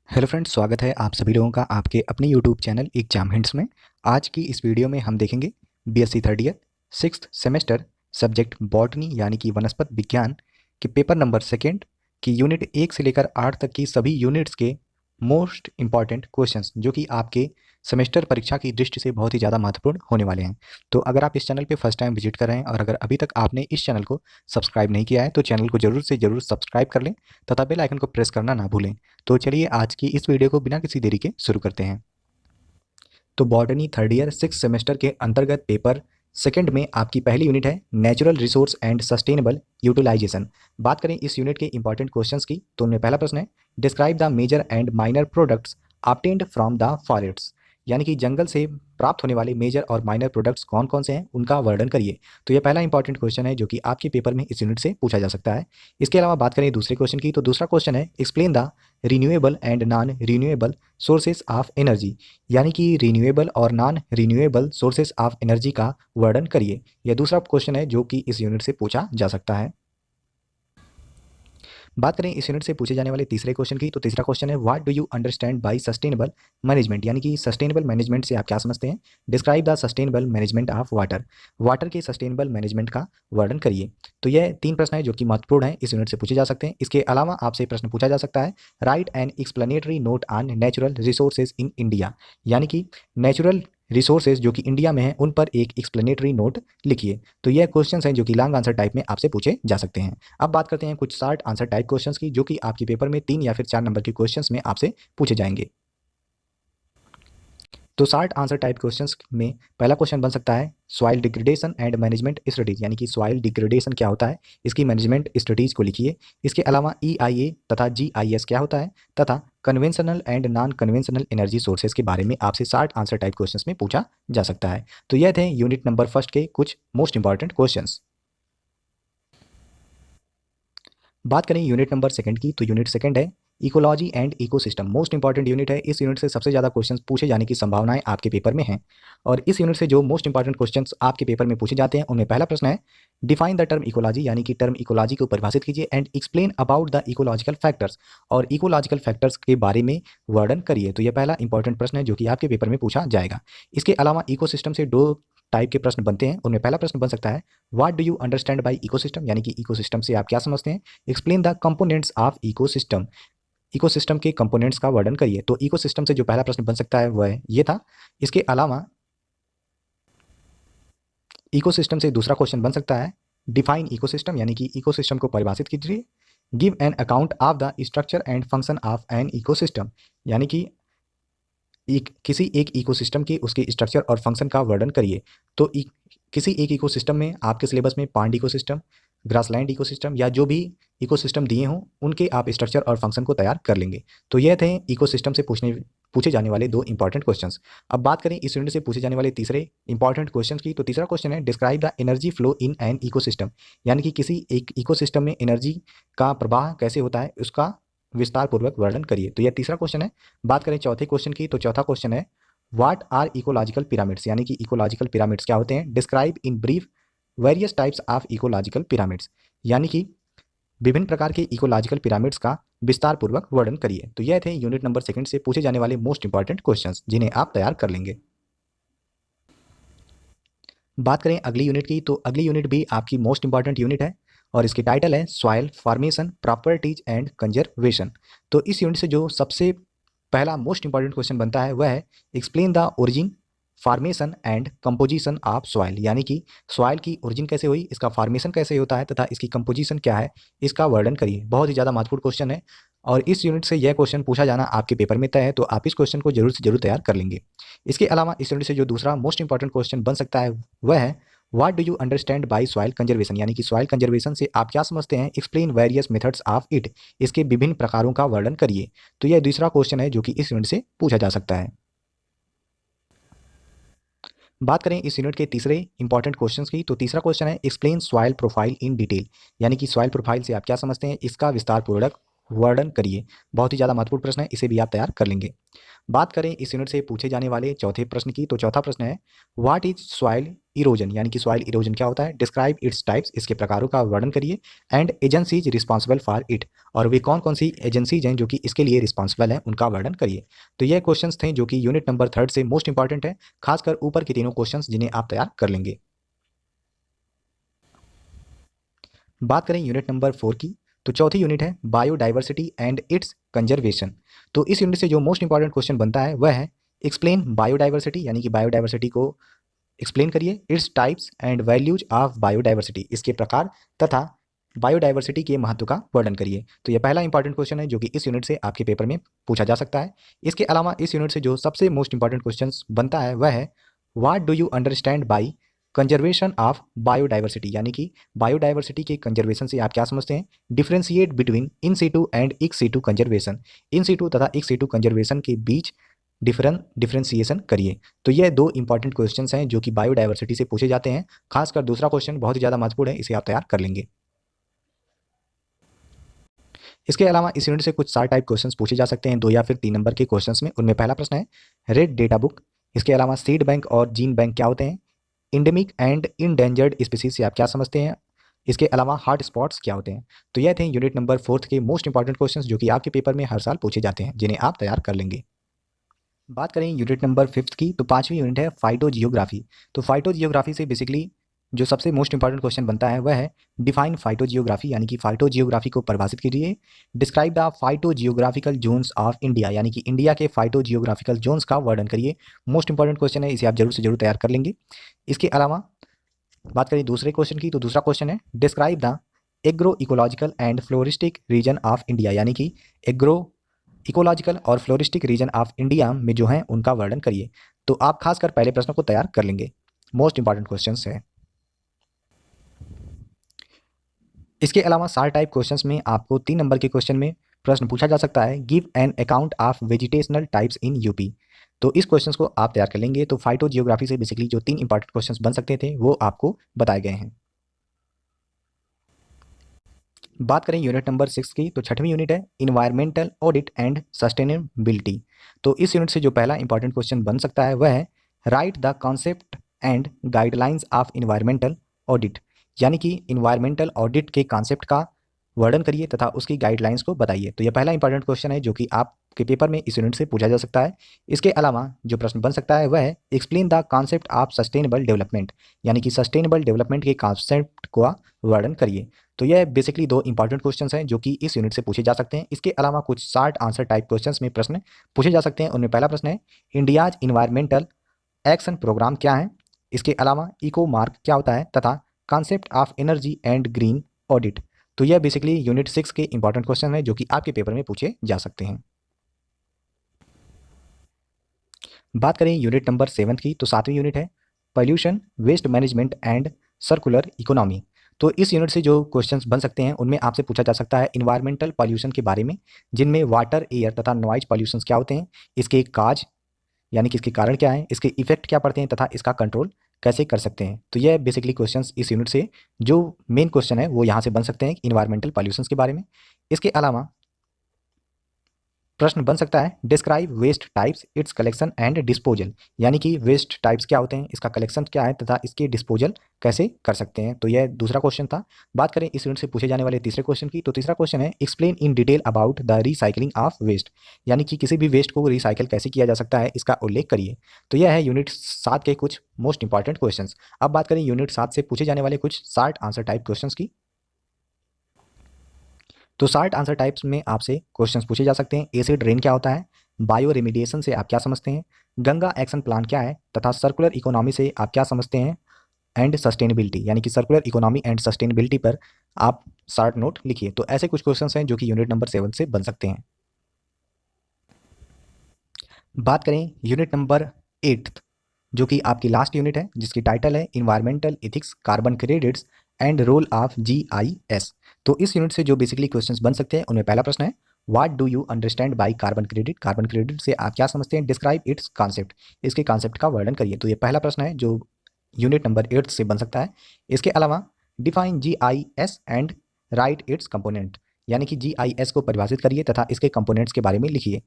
Hello friends, स्वागत है आप सभी लोगों का आपके अपने यूट्यूब चैनल एग्जाम हिंट्स में। आज की इस वीडियो में हम देखेंगे BSc third year sixth semester subject botany यानी कि वनस्पत विज्ञान के पेपर नंबर सेकेंड की यूनिट 1 से लेकर 8 तक की सभी यूनिट्स के मोस्ट इंपॉर्टेंट क्वेश्चंस जो कि आपके सेमेस्टर परीक्षा की दृष्टि से बहुत ही ज़्यादा महत्वपूर्ण होने वाले हैं। तो अगर आप इस चैनल पे फर्स्ट टाइम विजिट कर रहे हैं और अगर अभी तक आपने इस चैनल को सब्सक्राइब नहीं किया है तो चैनल को ज़रूर से ज़रूर सब्सक्राइब कर लें तथा बेल आइकन को प्रेस करना ना भूलें। तो चलिए आज की इस वीडियो को बिना किसी देरी के शुरू करते हैं। तो botany third year six semester के अंतर्गत पेपर सेकंड में आपकी पहली यूनिट है natural resource and sustainable utilisation. बात करें इस यूनिट के इंपॉर्टेंट क्वेश्चंस की तो उनमें पहला प्रश्न है describe the major and minor products obtained from the forests, यानी कि जंगल से प्राप्त होने वाले मेजर और माइनर प्रोडक्ट्स कौन कौन से हैं उनका वर्णन करिए। तो यह पहला इंपॉर्टेंट क्वेश्चन है जो कि आपके पेपर में इस यूनिट से पूछा जा सकता है। इसके अलावा बात करें दूसरे क्वेश्चन की तो दूसरा क्वेश्चन है explain the renewable and non renewable sources of energy, यानी कि रिन्यूएबल और non renewable sources of energy का वर्णन करिए। यह दूसरा क्वेश्चन है जो कि इस यूनिट से पूछा जा सकता है। बात करें इस यूनिट से पूछे जाने वाले तीसरे क्वेश्चन की तो तीसरा क्वेश्चन है what do you understand by sustainable management, यानी कि सस्टेनेबल मैनेजमेंट से आप क्या समझते हैं। Describe the sustainable management of water, water के सस्टेनेबल मैनेजमेंट का वर्णन करिए। तो यह तीन प्रश्न है जो कि महत्वपूर्ण है, इस यूनिट से पूछे जा सकते हैं। इसके अलावा आपसे प्रश्न पूछा जा सकता है write an explanatory note on natural resources in India, यानी कि नेचुरल रिसोर्सेज जो कि इंडिया में हैं उन पर एक एक्सप्लेनेटरी नोट लिखिए। तो यह क्वेश्चंस हैं जो कि लॉन्ग आंसर टाइप में आपसे पूछे जा सकते हैं। अब बात करते हैं कुछ शॉर्ट आंसर टाइप क्वेश्चंस की जो कि आपके पेपर में 3 या फिर 4 नंबर के क्वेश्चंस में आपसे पूछे जाएंगे। तो शॉर्ट आंसर टाइप क्वेश्चंस में पहला क्वेश्चन बन सकता है soil degradation and management studies, यानी कि सॉइल डिग्रेडेशन क्या होता है, इसकी मैनेजमेंट स्टडीज को लिखिए। इसके अलावा EIA तथा GIS क्या होता है तथा conventional and non conventional energy sources के बारे में आपसे शॉर्ट आंसर टाइप क्वेश्चंस में पूछा जा सकता है। तो यह थे यूनिट नंबर फर्स्ट के कुछ मोस्ट इंपॉर्टेंट क्वेश्चंस। बात करें यूनिट नंबर सेकंड की तो यूनिट सेकंड है ecology and ecosystem. Most important unit है, इस यूनिट से सबसे ज़्यादा क्वेश्चंस पूछे जाने की संभावनाएं आपके पेपर में हैं। और इस यूनिट से जो मोस्ट इंपॉर्टेंट क्वेश्चंस आपके पेपर में पूछे जाते हैं उनमें पहला प्रश्न है डिफाइन द टर्म इकोलॉजी, यानी कि टर्म इकोलॉजी को परिभाषित कीजिए and explain about the ecological factors, और इकोलॉजिकल फैक्टर्स के बारे में वर्णन करिए। तो यह पहला इंपॉर्टेंट प्रश्न है जो कि आपके पेपर में पूछा जाएगा। इसके अलावा इकोसिस्टम से दो टाइप के प्रश्न बनते हैं, उनमें पहला प्रश्न बन सकता है what do you understand by ecosystem, यानी कि इकोसिस्टम से आप क्या समझते हैं। Explain the components of ecosystem, ecosystem के कंपोनेंट्स का वर्णन करिए। तो इकोसिस्टम से जो पहला प्रश्न बन सकता है वह ये था। इसके अलावा इकोसिस्टम से दूसरा क्वेश्चन बन सकता है डिफाइन इकोसिस्टम, यानी कि इकोसिस्टम को परिभाषित कीजिए। Give an account of the structure and function of an ecosystem, यानी कि किसी एक इकोसिस्टम के उसके स्ट्रक्चर और फंक्शन का वर्णन करिए। तो किसी एक इकोसिस्टम में आपके सिलेबस में पांड इकोसिस्टम, ग्रासलैंड इकोसिस्टम या जो भी इकोसिस्टम दिए हों उनके आप स्ट्रक्चर और फंक्शन को तैयार कर लेंगे। तो यह थे इकोसिस्टम से पूछे जाने वाले दो इंपॉर्टेंट क्वेश्चंस। अब बात करें इस यूनिट से पूछे जाने वाले तीसरे इंपॉर्टेंट क्वेश्चंस की तो तीसरा क्वेश्चन है describe the energy flow in an ecosystem, यानी कि किसी एक इकोसिस्टम में एनर्जी का प्रवाह कैसे होता है उसका विस्तार पूर्वक वर्णन करिए। तो यह तीसरा क्वेश्चन है। बात करें चौथे क्वेश्चन की तो चौथा क्वेश्चन है व्हाट आर इकोलॉजिकल पिरामिड्स, यानी कि इकोलॉजिकल पिरामिड्स क्या होते हैं। Describe in brief various types of ecological pyramids, यानी कि विभिन्न प्रकार के इकोलॉजिकल पिरामिड्स का विस्तार पूर्वक वर्णन करिए। तो यह थे यूनिट नंबर सेकंड से पूछे जाने वाले मोस्ट इंपॉर्टेंट क्वेश्चंस जिन्हें आप तैयार कर लेंगे। बात करें अगली यूनिट की तो अगली यूनिट भी आपकी मोस्ट इंपॉर्टेंट यूनिट है और इसकी टाइटल है soil formation properties and conservation. तो इस यूनिट से जो सबसे पहला मोस्ट इंपॉर्टेंट क्वेश्चन बनता है वह है explain the origin formation and composition of soil, यानी कि सॉइल की ओरिजिन कैसे हुई, इसका फॉर्मेशन कैसे होता है तथा इसकी कंपोजिशन क्या है, इसका वर्णन करिए। बहुत ही ज़्यादा महत्वपूर्ण क्वेश्चन है और इस यूनिट से यह क्वेश्चन पूछा जाना आपके पेपर में तय है, तो आप इस क्वेश्चन को जरूर से जरूर तैयार कर लेंगे। इसके अलावा इस यूनिट से जो दूसरा मोस्ट इंपॉर्टेंट क्वेश्चन बन सकता है वह है what do you understand by soil conservation, यानी कि सॉइल कंजर्वेशन से आप क्या समझते हैं। Explain various methods of it, इसके विभिन्न प्रकारों का वर्णन करिए। तो यह दूसरा क्वेश्चन है जो कि इस यूनिट से पूछा जा सकता है। बात करें इस यूनिट के तीसरे इंपॉर्टेंट क्वेश्चंस की तो तीसरा क्वेश्चन है explain soil profile in detail, यानी कि सॉइल प्रोफाइल से आप क्या समझते हैं, इसका विस्तार पूर्वक वर्णन करिए। बहुत ही ज़्यादा महत्वपूर्ण प्रश्न है, इसे भी आप तैयार कर लेंगे। बात करें इस यूनिट से पूछे जाने वाले चौथे प्रश्न की, तो चौथा प्रश्न है व्हाट इज सॉइल इरोजन, यानी कि सॉइल इरोजन क्या होता है, डिस्क्राइब इट्स टाइप्स, इसके प्रकारों का वर्णन करिए, and agencies responsible for it, और वे कौन कौन सी एजेंसीज हैं जो कि इसके लिए रिस्पॉन्सिबल हैं, उनका वर्णन करिए। तो ये क्वेश्चंस थे जो कि यूनिट नंबर 3 से मोस्ट इंपॉर्टेंट है, खासकर ऊपर के तीनों क्वेश्चंस जिन्हें आप तैयार कर लेंगे। बात करें यूनिट नंबर 4 की, तो चौथी यूनिट है बायोडाइवर्सिटी एंड इट्स कंजर्वेशन। तो इस यूनिट से जो मोस्ट इंपॉर्टेंट क्वेश्चन बनता है वह है एक्सप्लेन बायोडाइवर्सिटी, यानी कि बायोडाइवर्सिटी को एक्सप्लेन करिए, its types and values of biodiversity, इसके प्रकार तथा बायोडाइवर्सिटी के महत्व का वर्णन करिए। तो यह पहला इंपॉर्टेंट क्वेश्चन है जो कि इस यूनिट से आपके पेपर में पूछा जा सकता है। इसके अलावा इस यूनिट से जो सबसे मोस्ट इंपॉर्टेंट क्वेश्चन बनता है वह है what do you understand by conservation of biodiversity, यानी कि बायोडाइवर्सिटी के कंजर्वेशन से आप क्या समझते हैं, differentiate between in situ and ex situ conservation, in situ तथा इक्स सीटू कंजर्वेशन के बीच डिफरेंशिएशन करिए। तो ये दो इंपॉर्टेंट क्वेश्चंस हैं जो कि बायोडाइवर्सिटी से पूछे जाते हैं। खासकर दूसरा क्वेश्चन बहुत ही ज़्यादा महत्वपूर्ण है, इसे आप तैयार कर लेंगे। इसके अलावा इस यूनिट से कुछ 4 टाइप क्वेश्चंस पूछे जा सकते हैं, 2 या फिर 3 नंबर के क्वेश्चंस में। उनमें पहला प्रश्न है रेड डेटा बुक, इसके अलावा सीड बैंक और जीन बैंक क्या होते हैं, इंडेमिक एंड इंडेंजर्ड स्पीसीज से आप क्या समझते हैं, इसके अलावा हॉट स्पॉट्स क्या होते हैं। तो यह थे यूनिट नंबर 4 के मोस्ट इंपॉर्टेंट क्वेश्चंस जो कि आपके पेपर में हर साल पूछे जाते हैं, जिन्हें आप तैयार कर लेंगे। बात करें यूनिट नंबर 5 की, तो 5वीं यूनिट है फाइटोजियोग्राफी। तो फाइटोजियोग्राफी से बेसिकली जो सबसे मोस्ट इंपॉर्टेंट क्वेश्चन बनता है वह है डिफाइन फाइटोजियोग्राफी, यानी कि फाइटोजियोग्राफी को परिभाषित कीजिए, describe the phytogeographical zones of India, यानी कि इंडिया के फाइटोजियोग्राफिकल जोन्स का वर्णन करिए। मोस्ट इंपॉर्टेंट क्वेश्चन है, इसे आप जरूर से जरूर तैयार कर लेंगे। इसके अलावा बात करें दूसरे क्वेश्चन की, तो दूसरा क्वेश्चन है describe the agro ecological and floristic region of India, यानी कि एग्रो इकोलॉजिकल और फ्लोरिस्टिक रीजन ऑफ इंडिया में जो है उनका वर्णन करिए। तो आप खासकर पहले प्रश्न को तैयार कर लेंगे, मोस्ट इंपॉर्टेंट क्वेश्चंस है। इसके अलावा 4 टाइप क्वेश्चंस में आपको 3 नंबर के क्वेश्चन में प्रश्न पूछा जा सकता है give an account of vegetational types in UP. तो इस क्वेश्चंस को आप तैयार कर लेंगे। तो फाइटो जियोग्राफी से बेसिकली जो 3 इंपॉर्टेंट क्वेश्चंस बन सकते थे वो आपको बताए गए हैं। बात करें यूनिट नंबर 6 की, तो 6वीं यूनिट है इन्वायरमेंटल ऑडिट एंड सस्टेनेबिलिटी। तो इस यूनिट से जो पहला इंपॉर्टेंट क्वेश्चन बन सकता है वह है write the concept and guidelines of environmental audit, यानी कि इन्वायरमेंटल ऑडिट के कॉन्सेप्ट का वर्णन करिए तथा उसकी गाइडलाइंस को बताइए। तो यह पहला इंपॉर्टेंट क्वेश्चन है जो कि आपके पेपर में इस यूनिट से पूछा जा सकता है। इसके अलावा जो प्रश्न बन सकता है वह है explain the concept of sustainable development, यानी कि सस्टेनेबल डेवलपमेंट के कॉन्सेप्ट का वर्णन करिए। तो यह बेसिकली 2 इंपॉर्टेंट क्वेश्चंस हैं जो कि इस यूनिट से पूछे जा सकते हैं। इसके अलावा कुछ शॉर्ट आंसर टाइप क्वेश्चंस में प्रश्न पूछे जा सकते हैं। उनमें पहला प्रश्न है इंडियाज इन्वायरमेंटल एक्शन प्रोग्राम क्या है, इसके अलावा इको मार्क क्या होता है तथा concept of energy and green audit. तो यह बेसिकली यूनिट 6 के इंपॉर्टेंट क्वेश्चन है जो कि आपके पेपर में पूछे जा सकते हैं। बात करें यूनिट नंबर 7 की, तो 7वीं यूनिट है pollution waste management and circular economy. तो इस यूनिट से जो क्वेश्चंस बन सकते हैं उनमें आपसे पूछा जा सकता है इन्वायरमेंटल पॉल्यूशन के बारे में, जिनमें वाटर, एयर तथा नॉइज पॉल्यूशन क्या होते हैं, इसके काज यानी कि इसके कारण क्या है, इसके इफेक्ट क्या पड़ते हैं तथा इसका कंट्रोल कैसे कर सकते हैं। तो यह बेसिकली क्वेश्चंस इस यूनिट से जो मेन क्वेश्चन है वो यहाँ से बन सकते हैं इन्वायरमेंटल पॉल्यूशन के बारे में। इसके अलावा प्रश्न बन सकता है describe waste types its collection and disposal, यानी कि वेस्ट टाइप्स क्या होते हैं, इसका कलेक्शन क्या है तथा इसके डिस्पोजल कैसे कर सकते हैं। तो यह दूसरा क्वेश्चन था। बात करें इस यूनिट से पूछे जाने वाले तीसरे क्वेश्चन की, तो तीसरा क्वेश्चन है explain in detail about the recycling of waste, यानी कि किसी भी वेस्ट को रिसाइकिल कैसे किया जा सकता है इसका उल्लेख करिए। तो यह है यूनिट 7 के कुछ मोस्ट इंपॉर्टेंट क्वेश्चन। अब बात करें यूनिट 7 से पूछे जाने वाले कुछ शॉर्ट आंसर टाइप क्वेश्चन की, तो शॉर्ट आंसर टाइप्स में आपसे क्वेश्चंस पूछे जा सकते हैं एसिड रेन क्या होता है, बायो रेमिडिएशन से आप क्या समझते हैं, गंगा एक्शन प्लान क्या है तथा सर्कुलर इकोनॉमी से आप क्या समझते हैं, एंड सस्टेनेबिलिटी, यानी कि सर्कुलर इकोनॉमी एंड सस्टेनेबिलिटी पर आप शॉर्ट नोट लिखिए। तो ऐसे कुछ क्वेश्चंस हैं जो कि यूनिट नंबर 7 से बन सकते हैं। बात करें यूनिट नंबर 8 जो कि आपकी लास्ट यूनिट है, जिसकी टाइटल है environmental ethics carbon credits and role of GIS। तो इस यूनिट से जो बेसिकली क्वेश्चंस बन सकते हैं उनमें पहला प्रश्न है what do you understand by carbon credit, carbon credit से आप क्या समझते हैं, डिस्क्राइब इट्स कॉन्सेप्ट, इसके कॉन्सेप्ट का वर्णन करिए। तो ये पहला प्रश्न है जो यूनिट नंबर 8 से बन सकता है। इसके अलावा define GIS and right it's component, यानी कि GIS को परिभाषित करिए तथा इसके कंपोनेंट्स के बारे में लिखिए।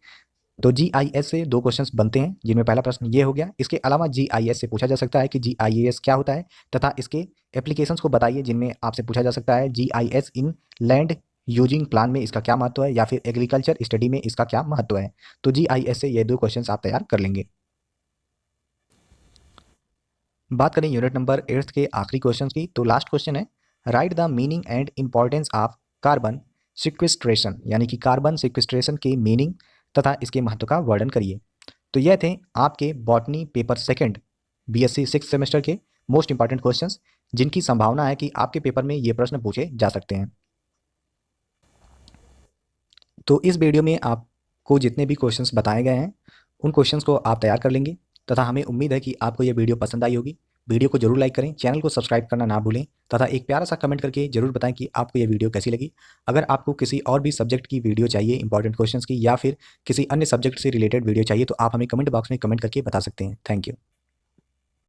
तो GIS से 2 क्वेश्चंस बनते हैं, जिनमें पहला प्रश्न ये हो गया। इसके अलावा GIS से पूछा जा सकता है कि GIS क्या होता है तथा इसके एप्लीकेशंस को बताइए, जिनमें आपसे पूछा जा सकता है GIS इन लैंड यूजिंग प्लान में इसका क्या महत्व है या फिर एग्रीकल्चर स्टडी में इसका क्या महत्व है। तो GIS से ये 2 क्वेश्चंस आप तैयार कर लेंगे। बात करें यूनिट नंबर 8 के आखिरी क्वेश्चन की, तो लास्ट क्वेश्चन है write the meaning and importance of carbon sequestration, यानी कि कार्बन सिक्विस्ट्रेशन के मीनिंग तथा इसके महत्व का वर्णन करिए। तो यह थे आपके botany paper second BSc 6th semester के मोस्ट इंपॉर्टेंट क्वेश्चंस, जिनकी संभावना है कि आपके पेपर में ये प्रश्न पूछे जा सकते हैं। तो इस वीडियो में आपको जितने भी क्वेश्चंस बताए गए हैं उन क्वेश्चंस को आप तैयार कर लेंगे तथा हमें उम्मीद है कि आपको ये वीडियो पसंद आई होगी। वीडियो को जरूर लाइक करें, चैनल को सब्सक्राइब करना ना भूलें तथा एक प्यारा सा कमेंट करके जरूर बताएं कि आपको ये वीडियो कैसी लगी। अगर आपको किसी और भी सब्जेक्ट की वीडियो चाहिए, इंपॉर्टेंट क्वेश्चंस की, या फिर किसी अन्य सब्जेक्ट से रिलेटेड वीडियो चाहिए, तो आप हमें कमेंट बॉक्स में कमेंट करके बता सकते हैं। Thank you.